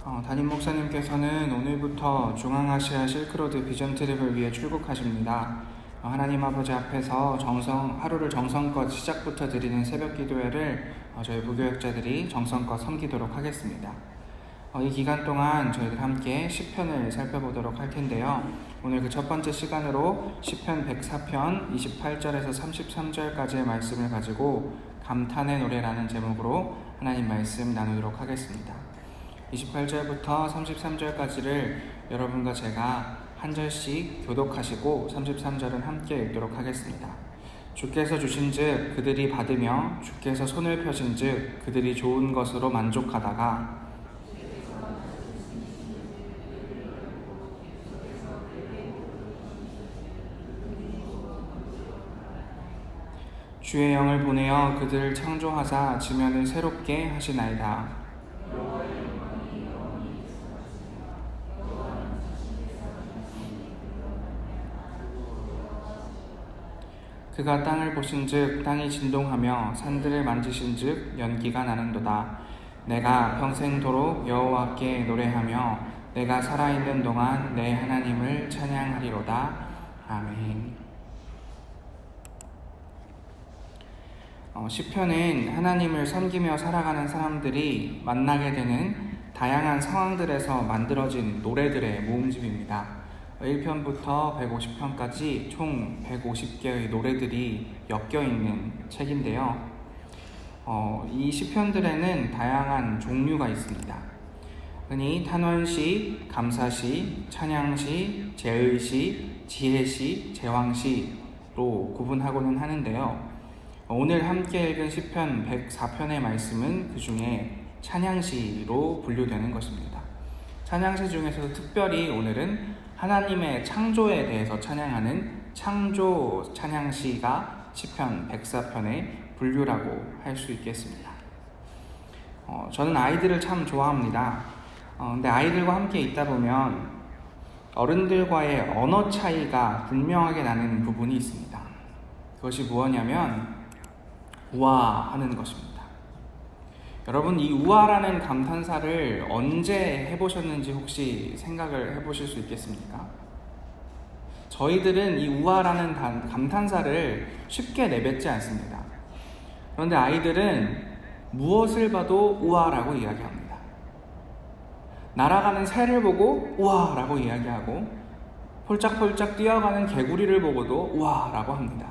담임 목사님께서는 오늘부터 중앙아시아 실크로드 비전 트립을 위해 출국하십니다. 하나님 아버지 앞에서 하루를 정성껏 시작부터 드리는 새벽 기도회를 저희 부교역자들이 정성껏 섬기도록 하겠습니다. 이 기간 동안 저희들 함께 시편을 살펴보도록 할 텐데요. 오늘 그 첫 번째 시간으로 시편 104편 28절에서 33절까지의 말씀을 가지고 감탄의 노래라는 제목으로 하나님 말씀 나누도록 하겠습니다. 28절부터 33절까지를 여러분과 제가 한 절씩 교독하시고 33절은 함께 읽도록 하겠습니다. 주께서 주신즉 그들이 받으며 주께서 손을 펴신즉 그들이 좋은 것으로 만족하다가 주의 영을 보내어 그들을 창조하사 지면을 새롭게 하시나이다. 그가 땅을 보신즉 땅이 진동하며 산들을 만지신즉 연기가 나는도다. 내가 평생도록 여호와께 노래하며 내가 살아있는 동안 내 하나님을 찬양하리로다. 아멘. 시편은 하나님을 섬기며 살아가는 사람들이 만나게 되는 다양한 상황들에서 만들어진 노래들의 모음집입니다. 1편부터 150편까지 총 150개의 노래들이 엮여있는 책인데요. 이 시편들에는 다양한 종류가 있습니다. 흔히 탄원시, 감사시, 찬양시, 제의시, 지혜시, 제왕시로 구분하고는 하는데요. 오늘 함께 읽은 시편 104편의 말씀은 그 중에 찬양시로 분류되는 것입니다. 찬양시 중에서도 특별히 오늘은 하나님의 창조에 대해서 찬양하는 창조 찬양시가 시편 104편의 분류라고 할 수 있겠습니다. 저는 아이들을 참 좋아합니다. 근데 아이들과 함께 있다 보면 어른들과의 언어 차이가 분명하게 나는 부분이 있습니다. 그것이 무엇이냐면 우와 하는 것입니다. 여러분, 이 우와라는 감탄사를 언제 해보셨는지 혹시 생각을 해보실 수 있겠습니까? 저희들은 이 우와라는 감탄사를 쉽게 내뱉지 않습니다. 그런데 아이들은 무엇을 봐도 우와라고 이야기합니다. 날아가는 새를 보고 우와라고 이야기하고 폴짝폴짝 뛰어가는 개구리를 보고도 우와라고 합니다.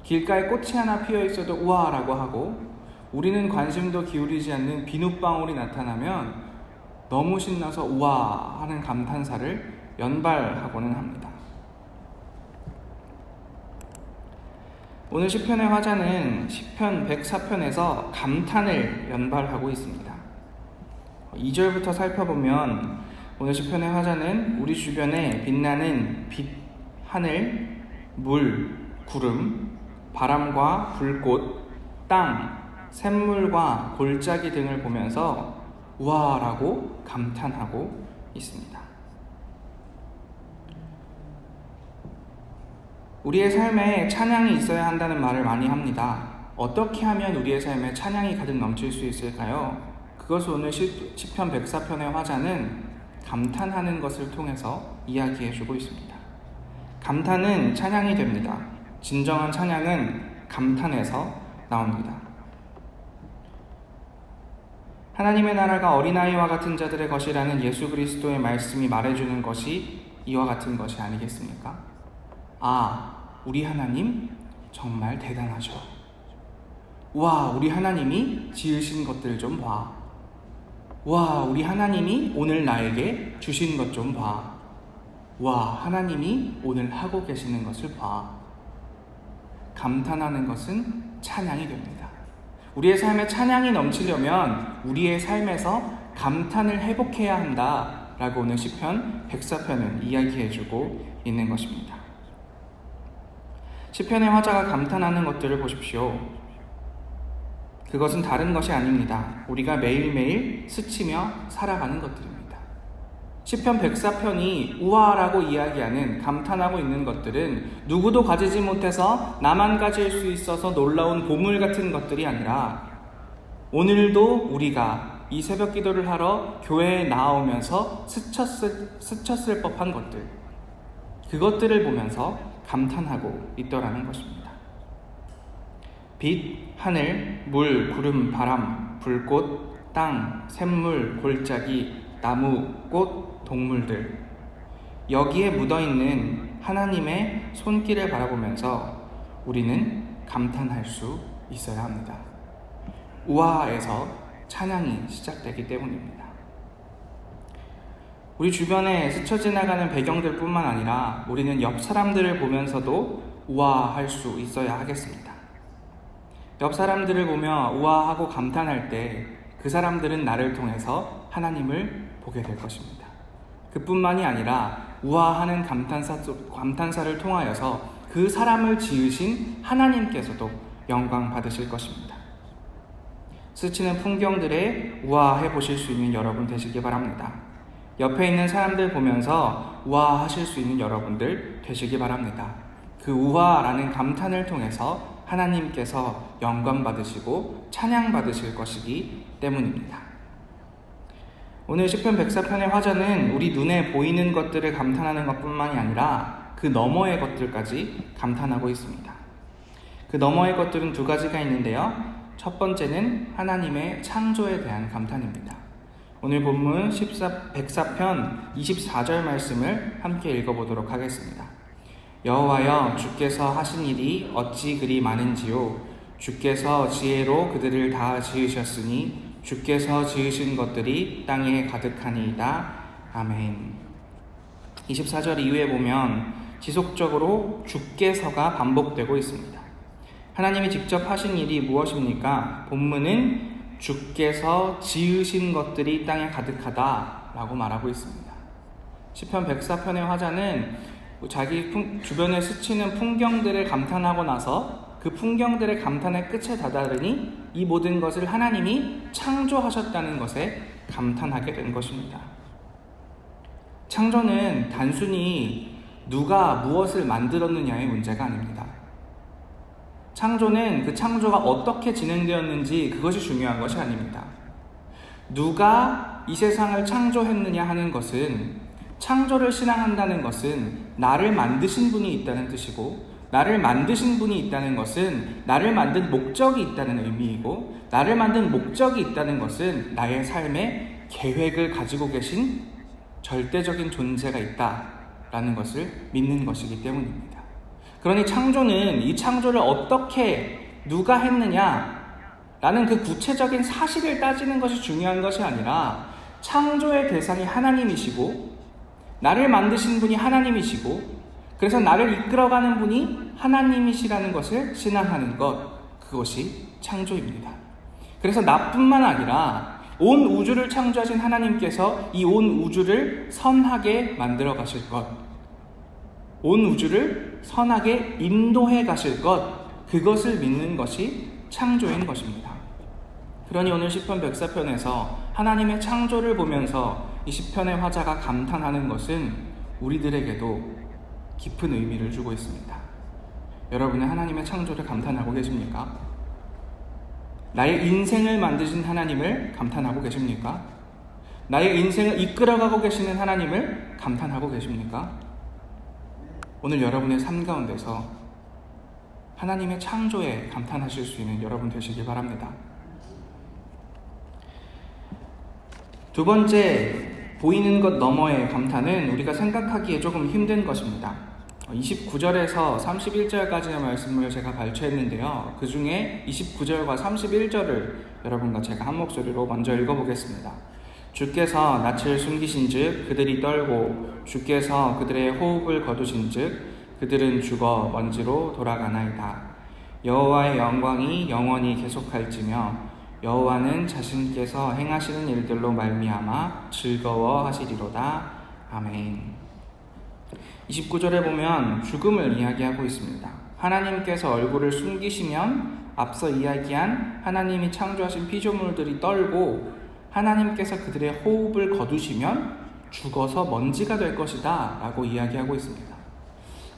길가에 꽃이 하나 피어 있어도 우와라고 하고 우리는 관심도 기울이지 않는 비눗방울이 나타나면 너무 신나서 우와 하는 감탄사를 연발하고는 합니다. 오늘 시편의 화자는 시편 104편에서 감탄을 연발하고 있습니다. 2절부터 살펴보면 오늘 시편의 화자는 우리 주변에 빛나는 빛, 하늘, 물, 구름, 바람과 불꽃, 땅, 샘물과 골짜기 등을 보면서 우와라고 감탄하고 있습니다. 우리의 삶에 찬양이 있어야 한다는 말을 많이 합니다. 어떻게 하면 우리의 삶에 찬양이 가득 넘칠 수 있을까요? 그것을 오늘 시편 104편의 화자는 감탄하는 것을 통해서 이야기해주고 있습니다. 감탄은 찬양이 됩니다. 진정한 찬양은 감탄에서 나옵니다. 하나님의 나라가 어린아이와 같은 자들의 것이라는 예수 그리스도의 말씀이 말해주는 것이 이와 같은 것이 아니겠습니까? 우리 하나님 정말 대단하죠. 와, 우리 하나님이 지으신 것들 좀 봐. 와, 우리 하나님이 오늘 나에게 주신 것 좀 봐. 와, 하나님이 오늘 하고 계시는 것을 봐. 감탄하는 것은 찬양이 됩니다. 우리의 삶에 찬양이 넘치려면 우리의 삶에서 감탄을 회복해야 한다라고 오늘 시편 104편은 이야기해주고 있는 것입니다. 시편의 화자가 감탄하는 것들을 보십시오. 그것은 다른 것이 아닙니다. 우리가 매일매일 스치며 살아가는 것들입니다. 시편 104편이 우와라고 이야기하는 감탄하고 있는 것들은 누구도 가지지 못해서 나만 가질 수 있어서 놀라운 보물 같은 것들이 아니라 오늘도 우리가 이 새벽 기도를 하러 교회에 나오면서 스쳤을 법한 것들, 그것들을 보면서 감탄하고 있더라는 것입니다. 빛, 하늘, 물, 구름, 바람, 불꽃, 땅, 샘물, 골짜기, 나무, 꽃, 동물들, 여기에 묻어있는 하나님의 손길을 바라보면서 우리는 감탄할 수 있어야 합니다. 우아에서 찬양이 시작되기 때문입니다. 우리 주변에 스쳐 지나가는 배경들 뿐만 아니라 우리는 옆 사람들을 보면서도 우아할 수 있어야 하겠습니다. 옆 사람들을 보며 우아하고 감탄할 때 그 사람들은 나를 통해서 하나님을 보게 될 것입니다. 그뿐만이 아니라 우아하는 감탄사를 통하여서 그 사람을 지으신 하나님께서도 영광 받으실 것입니다. 스치는 풍경들에 우아해 보실 수 있는 여러분 되시기 바랍니다. 옆에 있는 사람들 보면서 우아하실 수 있는 여러분들 되시기 바랍니다. 그 우아라는 감탄을 통해서 하나님께서 영광 받으시고 찬양 받으실 것이기 때문입니다. 오늘 시편 104편의 화자는 우리 눈에 보이는 것들을 감탄하는 것뿐만이 아니라 그 너머의 것들까지 감탄하고 있습니다. 그 너머의 것들은 두 가지가 있는데요. 첫 번째는 하나님의 창조에 대한 감탄입니다. 오늘 본문 104편 24절 말씀을 함께 읽어보도록 하겠습니다. 여호와여, 주께서 하신 일이 어찌 그리 많은지요. 주께서 지혜로 그들을 다 지으셨으니 주께서 지으신 것들이 땅에 가득하니이다. 아멘. 24절 이후에 보면 지속적으로 주께서가 반복되고 있습니다. 하나님이 직접 하신 일이 무엇입니까? 본문은 주께서 지으신 것들이 땅에 가득하다 라고 말하고 있습니다. 시편 104편의 화자는 자기 주변에 스치는 풍경들을 감탄하고 나서 그 풍경들의 감탄의 끝에 다다르니 이 모든 것을 하나님이 창조하셨다는 것에 감탄하게 된 것입니다. 창조는 단순히 누가 무엇을 만들었느냐의 문제가 아닙니다. 창조는 그 창조가 어떻게 진행되었는지 그것이 중요한 것이 아닙니다. 누가 이 세상을 창조했느냐 하는 것은, 창조를 신앙한다는 것은 나를 만드신 분이 있다는 뜻이고, 나를 만드신 분이 있다는 것은 나를 만든 목적이 있다는 의미이고, 나를 만든 목적이 있다는 것은 나의 삶에 계획을 가지고 계신 절대적인 존재가 있다라는 것을 믿는 것이기 때문입니다. 그러니 창조는 이 창조를 어떻게 누가 했느냐라는 그 구체적인 사실을 따지는 것이 중요한 것이 아니라, 창조의 대상이 하나님이시고 나를 만드신 분이 하나님이시고 그래서 나를 이끌어가는 분이 하나님이시라는 것을 신앙하는 것, 그것이 창조입니다. 그래서 나뿐만 아니라 온 우주를 창조하신 하나님께서 이 온 우주를 선하게 만들어 가실 것, 온 우주를 선하게 인도해 가실 것, 그것을 믿는 것이 창조인 것입니다. 그러니 오늘 시편 104편에서 하나님의 창조를 보면서 이 시편의 화자가 감탄하는 것은 우리들에게도 깊은 의미를 주고 있습니다. 여러분은 하나님의 창조를 감탄하고 계십니까? 나의 인생을 만드신 하나님을 감탄하고 계십니까? 나의 인생을 이끌어가고 계시는 하나님을 감탄하고 계십니까? 오늘 여러분의 삶 가운데서 하나님의 창조에 감탄하실 수 있는 여러분 되시기 바랍니다. 두 번째, 보이는 것 너머의 감탄은 우리가 생각하기에 조금 힘든 것입니다. 29절에서 31절까지의 말씀을 제가 발췌했는데요. 그 중에 29절과 31절을 여러분과 제가 한 목소리로 먼저 읽어보겠습니다. 주께서 낯을 숨기신 즉 그들이 떨고, 주께서 그들의 호흡을 거두신 즉 그들은 죽어 먼지로 돌아가나이다. 여호와의 영광이 영원히 계속할지며 여호와는 자신께서 행하시는 일들로 말미암아 즐거워하시리로다. 아멘. 29절에 보면 죽음을 이야기하고 있습니다. 하나님께서 얼굴을 숨기시면 앞서 이야기한 하나님이 창조하신 피조물들이 떨고, 하나님께서 그들의 호흡을 거두시면 죽어서 먼지가 될 것이다 라고 이야기하고 있습니다.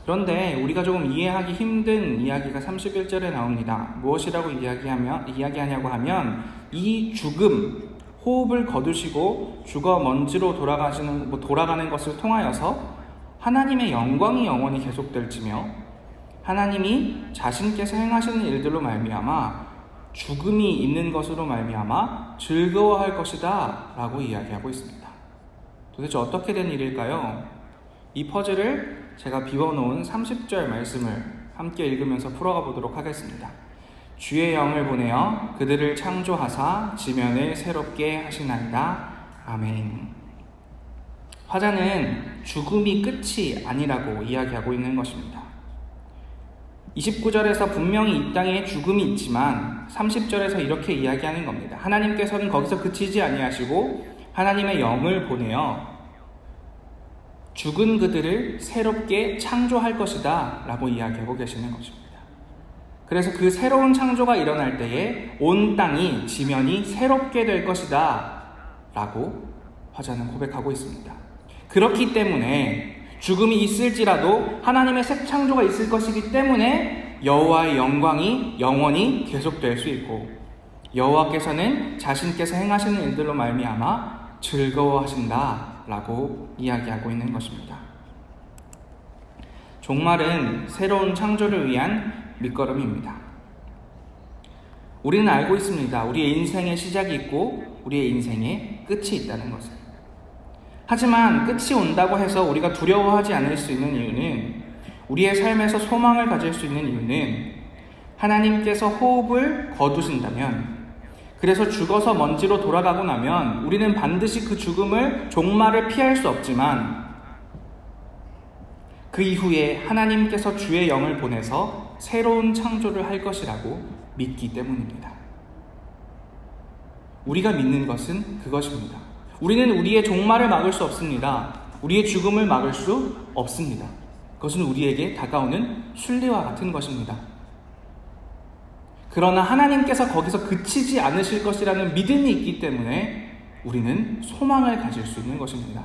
그런데 우리가 조금 이해하기 힘든 이야기가 31절에 나옵니다. 무엇이라고 이야기하냐고 하면 이 죽음, 호흡을 거두시고 죽어 먼지로 돌아가는 것을 통하여서 하나님의 영광이 영원히 계속될지며 하나님이 자신께서 행하시는 일들로 말미암아 죽음이 있는 것으로 말미암아 즐거워할 것이다 라고 이야기하고 있습니다. 도대체 어떻게 된 일일까요? 이 퍼즐을 제가 비워놓은 30절 말씀을 함께 읽으면서 풀어가 보도록 하겠습니다. 주의 영을 보내어 그들을 창조하사 지면을 새롭게 하시나이다. 아멘. 화자는 죽음이 끝이 아니라고 이야기하고 있는 것입니다. 29절에서 분명히 이 땅에 죽음이 있지만 30절에서 이렇게 이야기하는 겁니다. 하나님께서는 거기서 그치지 아니하시고 하나님의 영을 보내어 죽은 그들을 새롭게 창조할 것이다 라고 이야기하고 계시는 것입니다. 그래서 그 새로운 창조가 일어날 때에 온 땅이 지면이 새롭게 될 것이다 라고 화자는 고백하고 있습니다. 그렇기 때문에 죽음이 있을지라도 하나님의 새 창조가 있을 것이기 때문에 여호와의 영광이 영원히 계속될 수 있고 여호와께서는 자신께서 행하시는 일들로 말미암아 즐거워하신다 라고 이야기하고 있는 것입니다. 종말은 새로운 창조를 위한 밑거름입니다. 우리는 알고 있습니다. 우리의 인생의 시작이 있고 우리의 인생의 끝이 있다는 것을. 하지만 끝이 온다고 해서 우리가 두려워하지 않을 수 있는 이유는, 우리의 삶에서 소망을 가질 수 있는 이유는 하나님께서 호흡을 거두신다면, 그래서 죽어서 먼지로 돌아가고 나면 우리는 반드시 그 죽음을, 종말을 피할 수 없지만 그 이후에 하나님께서 주의 영을 보내서 새로운 창조를 할 것이라고 믿기 때문입니다. 우리가 믿는 것은 그것입니다. 우리는 우리의 종말을 막을 수 없습니다. 우리의 죽음을 막을 수 없습니다. 그것은 우리에게 다가오는 순리와 같은 것입니다. 그러나 하나님께서 거기서 그치지 않으실 것이라는 믿음이 있기 때문에 우리는 소망을 가질 수 있는 것입니다.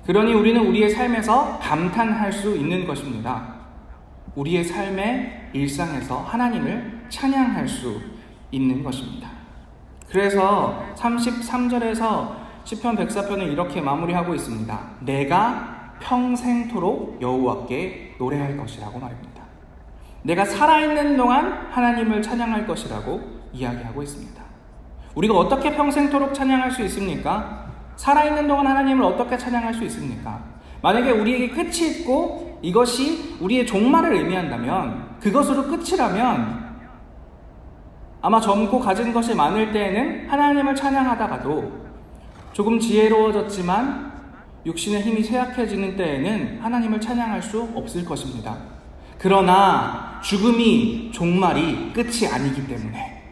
그러니 우리는 우리의 삶에서 감탄할 수 있는 것입니다. 우리의 삶의 일상에서 하나님을 찬양할 수 있는 것입니다. 그래서 33절에서 시편 104편을 이렇게 마무리하고 있습니다. 내가 평생토록 여호와께 노래할 것이라고 말입니다. 내가 살아있는 동안 하나님을 찬양할 것이라고 이야기하고 있습니다. 우리가 어떻게 평생토록 찬양할 수 있습니까? 살아있는 동안 하나님을 어떻게 찬양할 수 있습니까? 만약에 우리에게 끝이 있고 이것이 우리의 종말을 의미한다면, 그것으로 끝이라면 아마 젊고 가진 것이 많을 때에는 하나님을 찬양하다가도 조금 지혜로워졌지만 육신의 힘이 쇠약해지는 때에는 하나님을 찬양할 수 없을 것입니다. 그러나 죽음이 종말이 끝이 아니기 때문에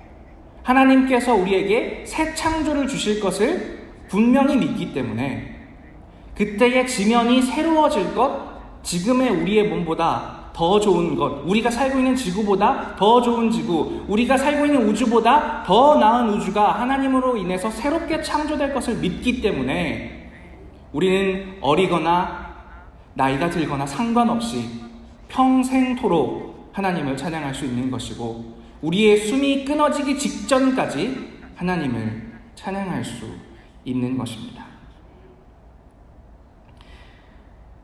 하나님께서 우리에게 새 창조를 주실 것을 분명히 믿기 때문에 그때의 지면이 새로워질 것, 지금의 우리의 몸보다 더 좋은 것, 우리가 살고 있는 지구보다 더 좋은 지구, 우리가 살고 있는 우주보다 더 나은 우주가 하나님으로 인해서 새롭게 창조될 것을 믿기 때문에 우리는 어리거나 나이가 들거나 상관없이 평생토록 하나님을 찬양할 수 있는 것이고, 우리의 숨이 끊어지기 직전까지 하나님을 찬양할 수 있는 것입니다.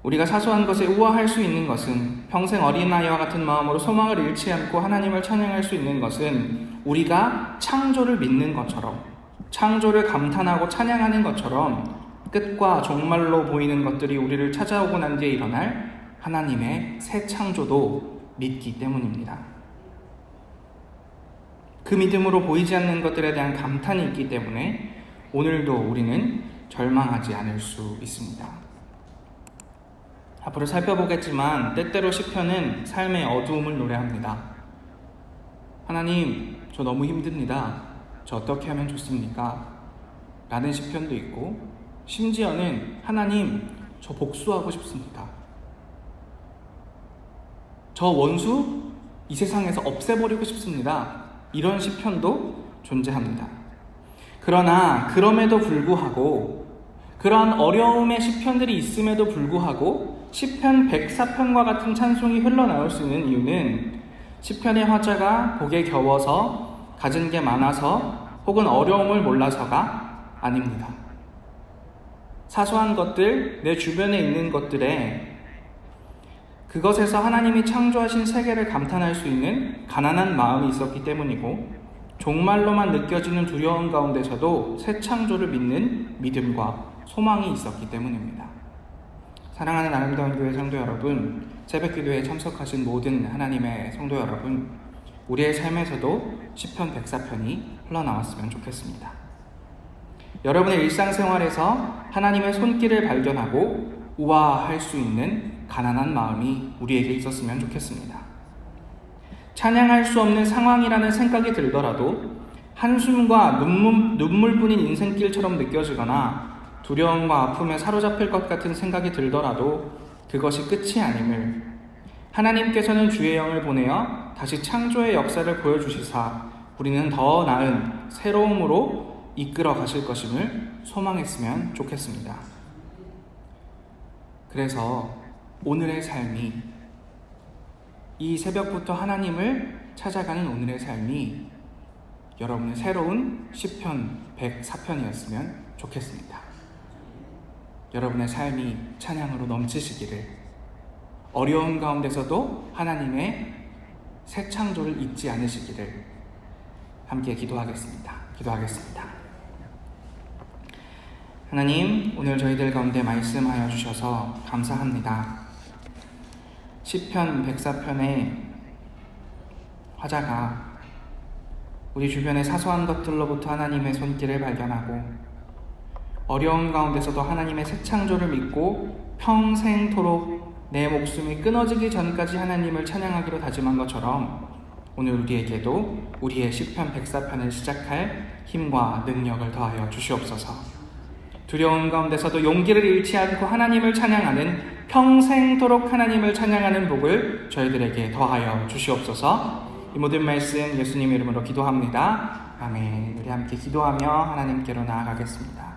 우리가 사소한 것에 우아할 수 있는 것은, 평생 어린아이와 같은 마음으로 소망을 잃지 않고 하나님을 찬양할 수 있는 것은, 우리가 창조를 믿는 것처럼, 창조를 감탄하고 찬양하는 것처럼 끝과 종말로 보이는 것들이 우리를 찾아오고 난 뒤에 일어날 하나님의 새 창조도 믿기 때문입니다. 그 믿음으로 보이지 않는 것들에 대한 감탄이 있기 때문에 오늘도 우리는 절망하지 않을 수 있습니다. 앞으로 살펴보겠지만 때때로 시편은 삶의 어두움을 노래합니다. 하나님, 저 너무 힘듭니다. 저 어떻게 하면 좋습니까? 라는 시편도 있고, 심지어는 하나님, 저 복수하고 싶습니다. 저 원수 이 세상에서 없애버리고 싶습니다. 이런 시편도 존재합니다. 그러나 그럼에도 불구하고, 그러한 어려움의 시편들이 있음에도 불구하고 시편 104편과 같은 찬송이 흘러나올 수 있는 이유는, 시편의 화자가 복에 겨워서, 가진 게 많아서, 혹은 어려움을 몰라서가 아닙니다. 사소한 것들, 내 주변에 있는 것들에 그것에서 하나님이 창조하신 세계를 감탄할 수 있는 가난한 마음이 있었기 때문이고, 종말로만 느껴지는 두려움 가운데서도 새 창조를 믿는 믿음과 소망이 있었기 때문입니다. 사랑하는 아름다운 교회 성도 여러분, 새벽기도에 참석하신 모든 하나님의 성도 여러분, 우리의 삶에서도 시편 104편이 흘러나왔으면 좋겠습니다. 여러분의 일상생활에서 하나님의 손길을 발견하고 우아할 수 있는 가난한 마음이 우리에게 있었으면 좋겠습니다. 찬양할 수 없는 상황이라는 생각이 들더라도 한숨과 눈물뿐인 인생길처럼 느껴지거나 두려움과 아픔에 사로잡힐 것 같은 생각이 들더라도 그것이 끝이 아님을, 하나님께서는 주의 영을 보내어 다시 창조의 역사를 보여주시사 우리는 더 나은 새로움으로 이끌어 가실 것임을 소망했으면 좋겠습니다. 그래서 오늘의 삶이, 이 새벽부터 하나님을 찾아가는 오늘의 삶이 여러분의 새로운 시편 104편이었으면 좋겠습니다. 여러분의 삶이 찬양으로 넘치시기를, 어려운 가운데서도 하나님의 새 창조를 잊지 않으시기를 함께 기도하겠습니다. 하나님, 오늘 저희들 가운데 말씀하여 주셔서 감사합니다. 시편 104편의 화자가 우리 주변의 사소한 것들로부터 하나님의 손길을 발견하고 어려운 가운데서도 하나님의 새 창조를 믿고 평생토록 내 목숨이 끊어지기 전까지 하나님을 찬양하기로 다짐한 것처럼 오늘 우리에게도 우리의 시편 104편을 시작할 힘과 능력을 더하여 주시옵소서. 두려운 가운데서도 용기를 잃지 않고 하나님을 찬양하는, 평생토록 하나님을 찬양하는 복을 저희들에게 더하여 주시옵소서. 이 모든 말씀 예수님 이름으로 기도합니다. 아멘. 우리 함께 기도하며 하나님께로 나아가겠습니다.